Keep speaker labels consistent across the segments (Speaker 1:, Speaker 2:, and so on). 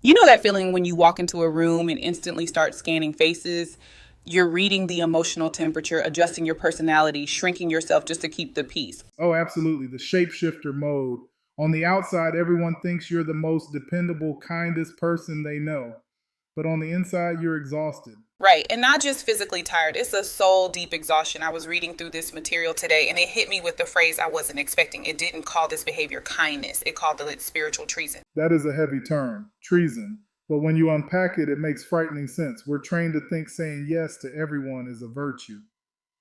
Speaker 1: You know that feeling when you walk into a room and instantly start scanning faces? You're reading the emotional temperature, adjusting your personality, shrinking yourself just to keep the peace.
Speaker 2: Oh, absolutely. The shapeshifter mode. On the outside, everyone thinks you're the most dependable, kindest person they know. But on the inside, you're exhausted.
Speaker 1: Right. And not just physically tired, it's a soul deep exhaustion. I was reading through this material today and it hit me with the phrase I wasn't expecting. It didn't call this behavior kindness, it called it spiritual treason.
Speaker 2: That is a heavy term, treason. But when you unpack it, it makes frightening sense. We're trained to think saying yes to everyone is a virtue.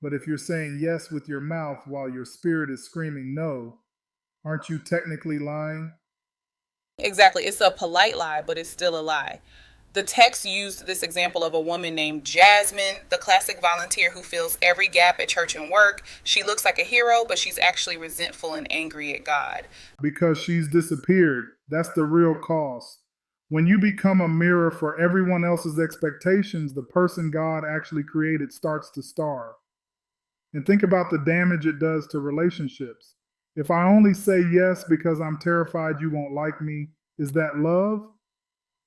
Speaker 2: But if you're saying yes with your mouth while your spirit is screaming no, aren't you technically lying?
Speaker 1: Exactly. It's a polite lie, but it's still a lie. The text used this example of a woman named Jasmine, the classic volunteer who fills every gap at church and work. She looks like a hero, but she's actually resentful and angry at God.
Speaker 2: Because she's disappeared. That's the real cost. When you become a mirror for everyone else's expectations, the person God actually created starts to starve. And think about the damage it does to relationships. If I only say yes because I'm terrified you won't like me, is that love?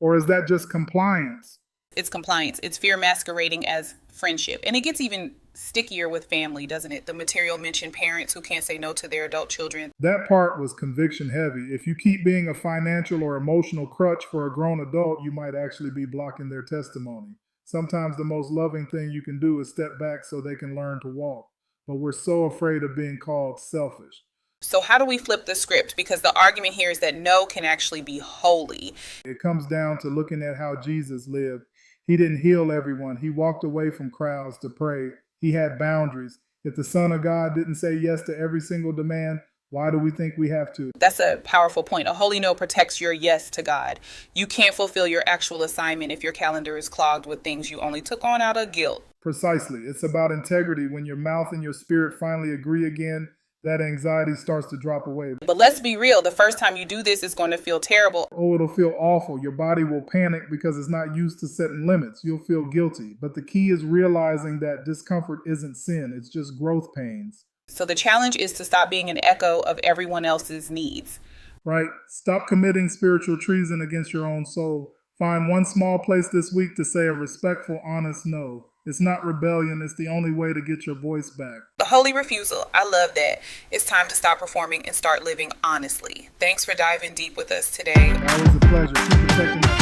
Speaker 2: Or is that just compliance?
Speaker 1: It's compliance. It's fear masquerading as friendship. And it gets even stickier with family, doesn't it? The material mentioned parents who can't say no to their adult children.
Speaker 2: That part was conviction heavy. If you keep being a financial or emotional crutch for a grown adult, you might actually be blocking their testimony. Sometimes the most loving thing you can do is step back so they can learn to walk. But we're so afraid of being called selfish.
Speaker 1: So how do we flip the script? Because the argument here is that no can actually be holy.
Speaker 2: It comes down to looking at how Jesus lived. He didn't heal everyone. He walked away from crowds to pray. He had boundaries. If the Son of God didn't say yes to every single demand, why do we think we have to?
Speaker 1: That's a powerful point. A holy no protects your yes to God. You can't fulfill your actual assignment if your calendar is clogged with things you only took on out of guilt.
Speaker 2: Precisely. It's about integrity. When your mouth and your spirit finally agree again, that anxiety starts to drop away.
Speaker 1: But let's be real, the first time you do this, it's going to feel terrible.
Speaker 2: Oh, it'll feel awful. Your body will panic because it's not used to setting limits. You'll feel guilty. But the key is realizing that discomfort isn't sin. It's just growth pains.
Speaker 1: So the challenge is to stop being an echo of everyone else's needs.
Speaker 2: Right? Stop committing spiritual treason against your own soul. Find one small place this week to say a respectful, honest no. It's not rebellion. It's the only way to get your voice back.
Speaker 1: The holy refusal. I love that. It's time to stop performing and start living honestly. Thanks for diving deep with us today.
Speaker 2: Always a pleasure. Keep protecting